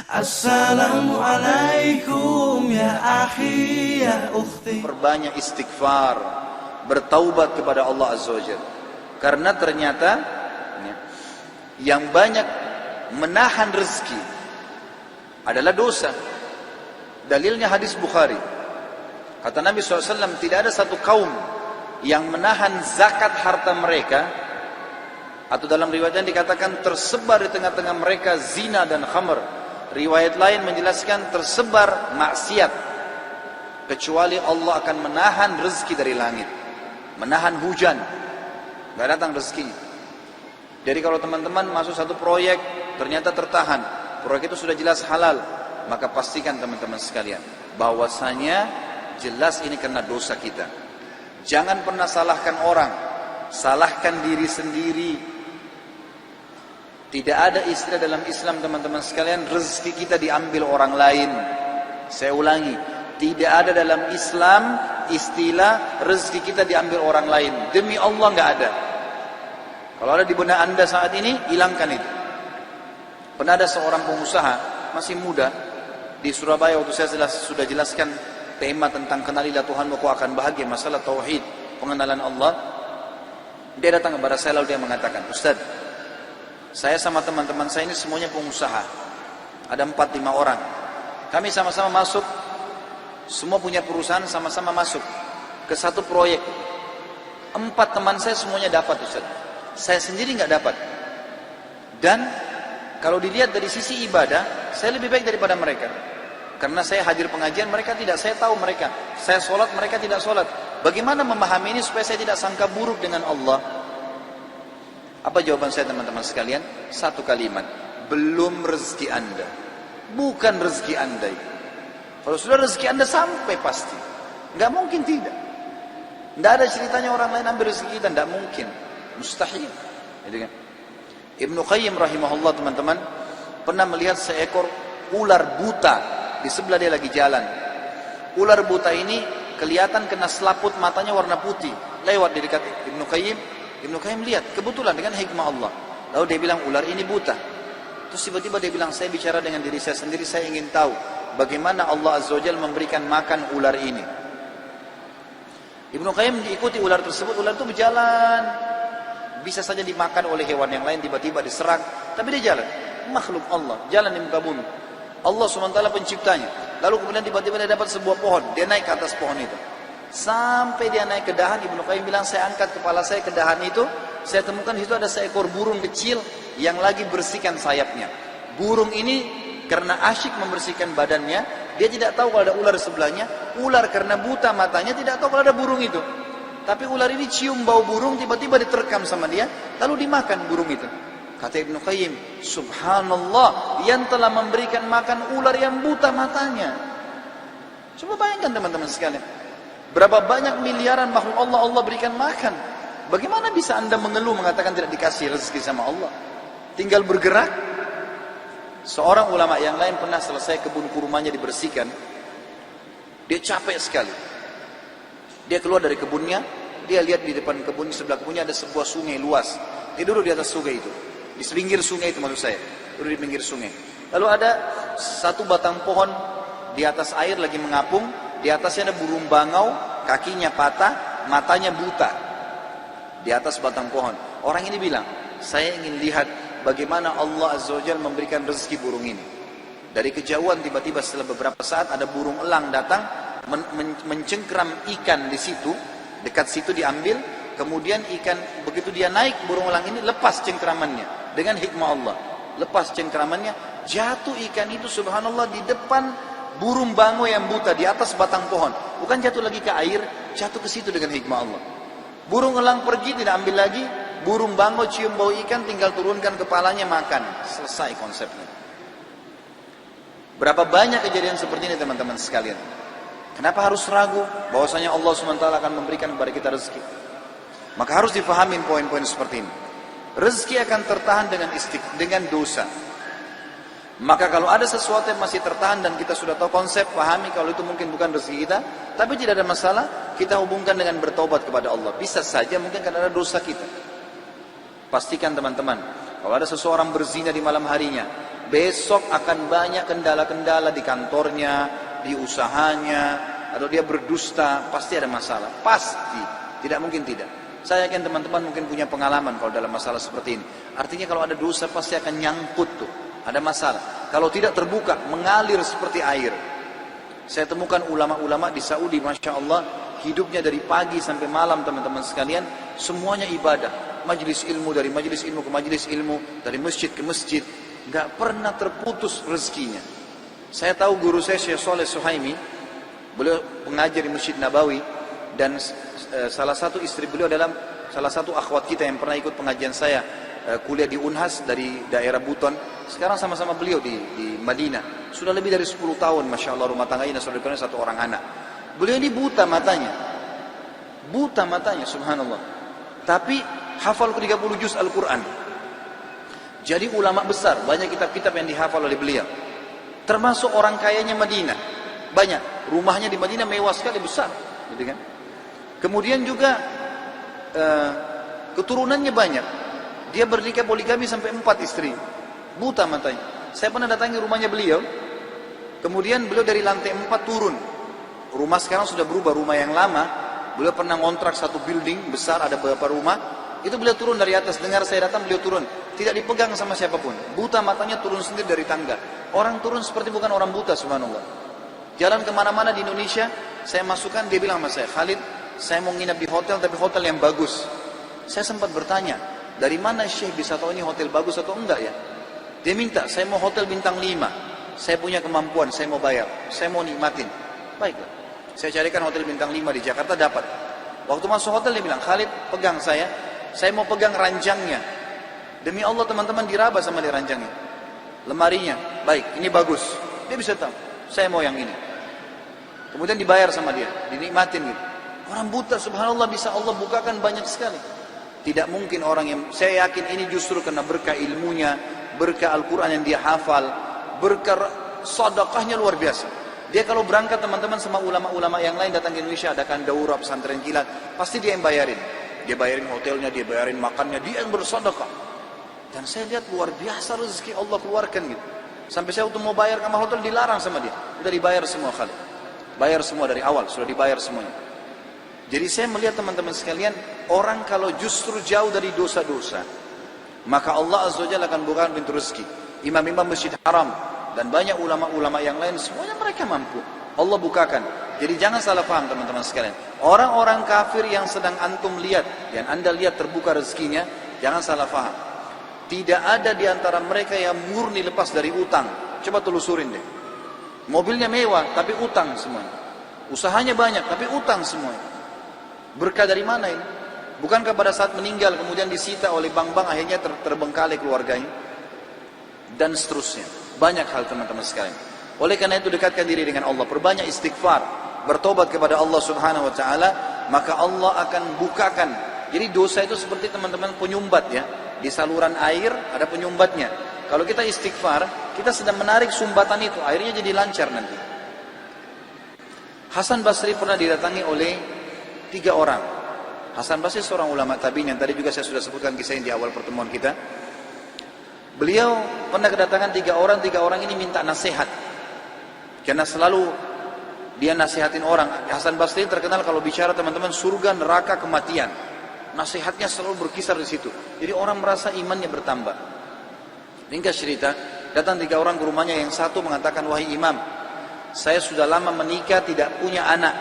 Assalamualaikum ya akhi ya ukhti. Perbanyak istighfar, bertaubat kepada Allah Azza wa Jalla. Karena ternyata yang banyak menahan rezeki adalah dosa. Dalilnya hadis Bukhari. Kata Nabi SAW, tidak ada satu kaum yang menahan zakat harta mereka, atau dalam riwayatnya dikatakan tersebar di tengah-tengah mereka zina dan khamr. Riwayat lain menjelaskan tersebar maksiat, kecuali Allah akan menahan rezeki dari langit, menahan hujan, nggak datang rezeki. Jadi kalau teman-teman masuk satu proyek ternyata tertahan, proyek itu sudah jelas halal, maka pastikan teman-teman sekalian bahwasanya jelas ini karena dosa kita. Jangan pernah salahkan orang, salahkan diri sendiri. Tidak ada istilah dalam Islam teman-teman sekalian rezeki kita diambil orang lain. Saya ulangi, tidak ada dalam Islam istilah rezeki kita diambil orang lain. Demi Allah nggak ada. Kalau ada di benak anda saat ini, hilangkan itu. Pernah ada seorang pengusaha masih muda di Surabaya, waktu saya sudah jelaskan tema tentang kenalilah Tuhanmu kau akan bahagia, masalah tauhid, pengenalan Allah. Dia datang kepada saya lalu dia mengatakan, Ustaz, saya sama teman-teman saya ini semuanya pengusaha. Ada 4-5 orang. Kami sama-sama masuk, semua punya perusahaan, sama-sama masuk ke satu proyek. 4 teman saya semuanya dapat, Ustaz. Saya sendiri nggak dapat. Dan kalau dilihat dari sisi ibadah, saya lebih baik daripada mereka. Karena saya hadir pengajian, mereka tidak. Saya tahu mereka. Saya sholat, mereka tidak sholat. Bagaimana memahami ini supaya saya tidak sangka buruk dengan Allah? Apa jawaban saya teman-teman sekalian? Satu kalimat, belum rezeki anda. Bukan rezeki anda. Kalau sudah rezeki anda sampai pasti. Nggak mungkin tidak. Nggak ada ceritanya orang lain ambil rezeki kita. Nggak mungkin. Mustahil. Jadi kan? Ibnu Qayyim rahimahullah teman-teman pernah melihat seekor ular buta di sebelah dia lagi jalan. Ular buta ini kelihatan kena selaput matanya warna putih. Lewat di dekat Ibnu Qayyim. Ibnu Qayyim lihat, kebetulan dengan hikmah Allah. Lalu dia bilang, ular ini buta. Terus tiba-tiba dia bilang, saya bicara dengan diri saya sendiri, saya ingin tahu bagaimana Allah Azza wa Jalla memberikan makan ular ini. Ibnu Qayyim diikuti ular tersebut, ular itu berjalan. Bisa saja dimakan oleh hewan yang lain, tiba-tiba diserang. Tapi dia jalan, makhluk Allah, jalan di muka bumi. Allah SWT penciptanya. Lalu kemudian tiba-tiba dia dapat sebuah pohon, dia naik ke atas pohon itu. Sampai dia naik ke dahan, Ibnu Qayyim bilang, saya angkat kepala saya ke dahan itu, saya temukan di situ ada seekor burung kecil yang lagi bersihkan sayapnya. Burung ini karena asyik membersihkan badannya, dia tidak tahu kalau ada ular sebelahnya. Ular karena buta matanya tidak tahu kalau ada burung itu. Tapi ular ini cium bau burung, tiba-tiba diterkam sama dia, lalu dimakan burung itu. Kata Ibnu Qayyim, subhanallah, yang telah memberikan makan ular yang buta matanya. Coba bayangkan teman-teman sekalian. Berapa banyak miliaran makhluk Allah berikan makan. Bagaimana bisa anda mengeluh mengatakan tidak dikasih rezeki sama Allah? Tinggal bergerak. Seorang ulama yang lain pernah selesai kebun kurmanya dibersihkan. Dia capek sekali. Dia keluar dari kebunnya. Dia lihat di depan kebun, sebelah kebunnya ada sebuah sungai luas. Dia duduk di atas sungai itu. Di pinggir sungai itu maksud saya. Duduk di pinggir sungai. Lalu ada satu batang pohon di atas air lagi mengapung. Di atasnya ada burung bangau, kakinya patah, matanya buta. Di atas batang pohon. Orang ini bilang, saya ingin lihat bagaimana Allah Azza wa Jalla memberikan rezeki burung ini. Dari kejauhan tiba-tiba setelah beberapa saat ada burung elang datang, mencengkram ikan di situ, dekat situ diambil, kemudian ikan, begitu dia naik, burung elang ini lepas cengkramannya. Dengan hikmah Allah. Lepas cengkramannya, jatuh ikan itu subhanallah di depan burung bangau yang buta di atas batang pohon. Bukan jatuh lagi ke air, jatuh ke situ dengan hikmah Allah. Burung elang pergi tidak ambil lagi, burung bangau cium bau ikan tinggal turunkan kepalanya makan. Selesai konsepnya. Berapa banyak kejadian seperti ini teman-teman sekalian. Kenapa harus ragu bahwasanya Allah SWT akan memberikan kepada kita rezeki? Maka harus difahami poin-poin seperti ini. Rezeki akan tertahan dengan dosa. Maka kalau ada sesuatu yang masih tertahan dan kita sudah tahu konsep, pahami kalau itu mungkin bukan rezeki kita, tapi tidak ada masalah, kita hubungkan dengan bertobat kepada Allah. Bisa saja mungkin karena ada dosa kita. Pastikan teman-teman, kalau ada seseorang berzina di malam harinya, besok akan banyak kendala-kendala di kantornya, di usahanya, atau dia berdusta, pasti ada masalah. Pasti, tidak mungkin tidak. Saya yakin teman-teman mungkin punya pengalaman kalau dalam masalah seperti ini. Artinya kalau ada dosa pasti akan nyangkut tuh, ada masalah. Kalau tidak terbuka, mengalir seperti air. Saya temukan ulama-ulama di Saudi, Masya Allah, hidupnya dari pagi sampai malam teman-teman sekalian, semuanya ibadah. Majelis ilmu, dari majelis ilmu ke majelis ilmu, dari masjid ke masjid. Gak pernah terputus rezekinya. Saya tahu guru saya Syekh Saleh Suhaimi, beliau pengajar di Masjid Nabawi, dan salah satu istri beliau adalah salah satu akhwat kita yang pernah ikut pengajian saya kuliah di Unhas dari daerah Buton. Sekarang sama-sama beliau di Madinah. Sudah lebih dari 10 tahun, Masya Allah, rumah tangganya sudah dikurang 1 orang anak. Beliau ini buta matanya, subhanallah. Tapi hafal 30 juz Al-Quran. Jadi ulama besar, banyak kitab-kitab yang dihafal oleh beliau. Termasuk orang kayanya Madinah, banyak. Rumahnya di Madinah mewah sekali, besar, gitu kan? Kemudian juga keturunannya banyak. Dia bernikah poligami sampai 4 istri. Buta matanya. Saya pernah datangi rumahnya beliau. Kemudian beliau dari lantai 4 turun. Rumah sekarang sudah berubah, rumah yang lama. Beliau pernah ngontrak satu building besar, ada beberapa rumah. Itu beliau turun dari atas. Dengar saya datang, beliau turun. Tidak dipegang sama siapapun. Buta matanya, turun sendiri dari tangga. Orang turun seperti bukan orang buta, subhanallah. Jalan kemana-mana di Indonesia, saya masukkan, dia bilang sama saya, Khalid, saya mau nginap di hotel, tapi hotel yang bagus. Saya sempat bertanya, dari mana Syekh bisa tahu ini hotel bagus atau enggak ya? Dia minta, saya mau hotel bintang 5. Saya punya kemampuan, saya mau bayar, saya mau nikmatin. Baiklah, saya carikan hotel bintang 5 di Jakarta, dapat. Waktu masuk hotel dia bilang, Khalid, pegang saya mau pegang ranjangnya. Demi Allah teman-teman, diraba sama dia ranjangnya. Lemarinya, baik, ini bagus. Dia bisa tahu, saya mau yang ini. Kemudian dibayar sama dia, dinikmatin gitu. Orang buta, subhanallah, bisa Allah bukakan banyak sekali. Tidak mungkin orang yang, saya yakin ini justru karena berkah ilmunya, berkah Al-Quran yang dia hafal, berkah sedekahnya luar biasa. Dia kalau berangkat teman-teman sama ulama-ulama yang lain datang ke Indonesia, adakan daurah pesantren kilat, pasti dia yang bayarin. Dia bayarin hotelnya, dia bayarin makannya, dia yang bersedekah. Dan saya lihat luar biasa rezeki Allah keluarkan gitu. Sampai saya waktu mau bayar kamar hotel dilarang sama dia. Udah dibayar semua kali. Bayar semua dari awal, sudah dibayar semuanya. Jadi saya melihat teman-teman sekalian, orang kalau justru jauh dari dosa-dosa, maka Allah Azza wa Jalla akan bukakan pintu rezeki. Imam-imam Masjid Haram dan banyak ulama-ulama yang lain, semuanya mereka mampu. Allah bukakan. Jadi jangan salah paham teman-teman sekalian. Orang-orang kafir yang sedang antum lihat, yang anda lihat terbuka rezekinya, jangan salah paham. Tidak ada di antara mereka yang murni lepas dari utang. Coba telusurin deh. Mobilnya mewah, tapi utang semuanya. Usahanya banyak, tapi utang semuanya. Berkah dari mana ini? Bukankah pada saat meninggal kemudian disita oleh bank-bank, akhirnya terbengkalai keluarganya? Dan seterusnya. Banyak hal teman-teman sekalian. Oleh karena itu dekatkan diri dengan Allah. Perbanyak istighfar. Bertobat kepada Allah subhanahu wa ta'ala. Maka Allah akan bukakan. Jadi dosa itu seperti teman-teman penyumbat ya. Di saluran air ada penyumbatnya. Kalau kita istighfar, kita sedang menarik sumbatan itu, airnya jadi lancar nanti. Hasan Basri pernah didatangi oleh 3 orang. Hasan Basri seorang ulama tabi'in yang tadi juga saya sudah sebutkan kisahnya di awal pertemuan kita. Beliau pernah kedatangan 3 orang ini minta nasihat. Karena selalu dia nasihatin orang. Hasan Basri terkenal kalau bicara teman-teman surga, neraka, kematian. Nasihatnya selalu berkisar di situ. Jadi orang merasa imannya bertambah. Ringkas cerita, datang 3 orang ke rumahnya, yang satu mengatakan, wahai imam, saya sudah lama menikah tidak punya anak.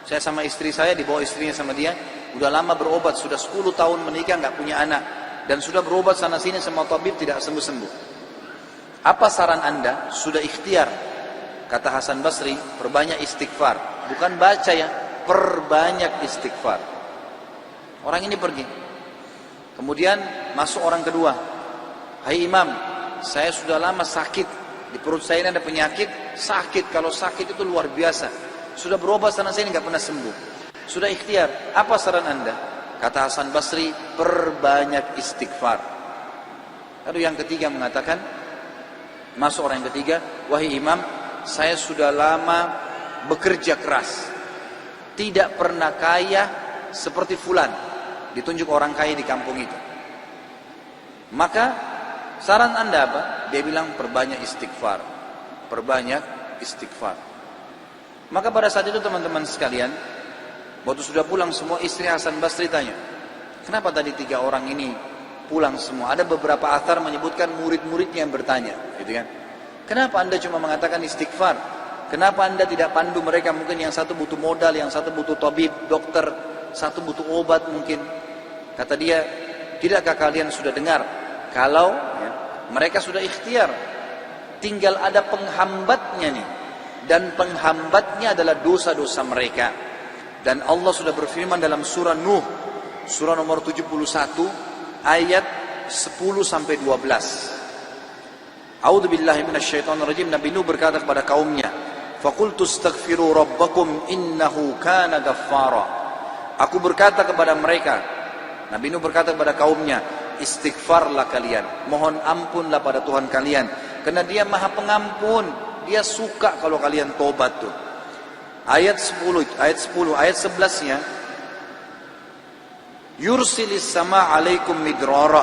Saya sama istri saya, dibawa istrinya sama dia, udah lama berobat, sudah 10 tahun menikah nggak punya anak. Dan sudah berobat sana sini sama tabib tidak sembuh-sembuh. Apa saran anda? Sudah ikhtiar. Kata Hasan Basri, perbanyak istighfar. Bukan baca ya, perbanyak istighfar. Orang ini pergi. Kemudian masuk orang kedua. Hai imam, saya sudah lama sakit. Di perut saya ini ada penyakit, sakit. Kalau sakit itu luar biasa. Sudah berobat sana sini nggak pernah sembuh. Sudah ikhtiar. Apa saran anda? Kata Hasan Basri, perbanyak istighfar. Lalu yang ketiga mengatakan, masuk orang yang ketiga, wahai imam, saya sudah lama bekerja keras. Tidak pernah kaya seperti fulan. Ditunjuk orang kaya di kampung itu. Maka saran anda apa? Dia bilang perbanyak istighfar. Perbanyak istighfar. Maka pada saat itu teman-teman sekalian, waktu sudah pulang semua, istri Hasan Basri tanya, kenapa tadi 3 orang ini pulang semua? Ada beberapa athar menyebutkan murid-muridnya yang bertanya, gitu kan? Kenapa anda cuma mengatakan istighfar? Kenapa anda tidak pandu mereka? Mungkin yang satu butuh modal, yang satu butuh tabib, dokter, satu butuh obat mungkin. Kata dia, tidakkah kalian sudah dengar kalau mereka sudah ikhtiar, tinggal ada penghambatnya nih, dan penghambatnya adalah dosa-dosa mereka. Dan Allah sudah berfirman dalam surah Nuh, surah nomor 71 ayat 10 sampai 12. A'udzubillahi minasyaitonirrajim. Nabi Nuh berkata kepada kaumnya, faqultu astaghfiru rabbakum innahu kana ghaffara. Aku berkata kepada mereka, Nabi Nuh berkata kepada kaumnya, istighfarlah kalian, mohon ampunlah pada Tuhan kalian, karena dia maha pengampun, dia suka kalau kalian tobat tuh. Ayat 10, ayat 11-nya, yursilis sama alaikum midrara.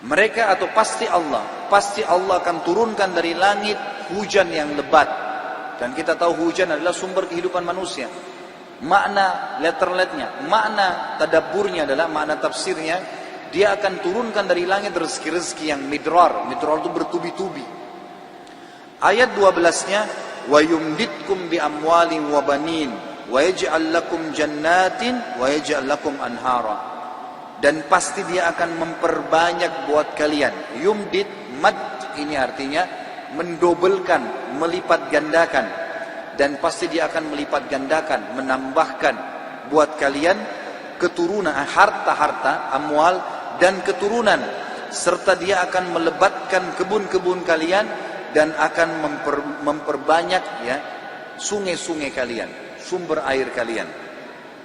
Mereka atau pasti Allah akan turunkan dari langit hujan yang lebat. Dan kita tahu hujan adalah sumber kehidupan manusia. Makna letter-letternya, makna tadabburnya adalah, makna tafsirnya, dia akan turunkan dari langit rezeki-rezeki yang midrar. Midrar itu bertubi-tubi. Ayat 12-nya, wa yumditkum bi amwalin wa banin wa yaj'al lakum jannatin wa yaj'al lakum anhara. Dan pasti dia akan memperbanyak buat kalian. Yumdit, mad ini artinya mendobelkan, melipat gandakan. Dan pasti dia akan melipat gandakan, menambahkan buat kalian keturunan, harta-harta, amwal dan keturunan. Serta dia akan melebatkan kebun-kebun kalian dan akan memperbanyak ya sungai-sungai kalian, sumber air kalian.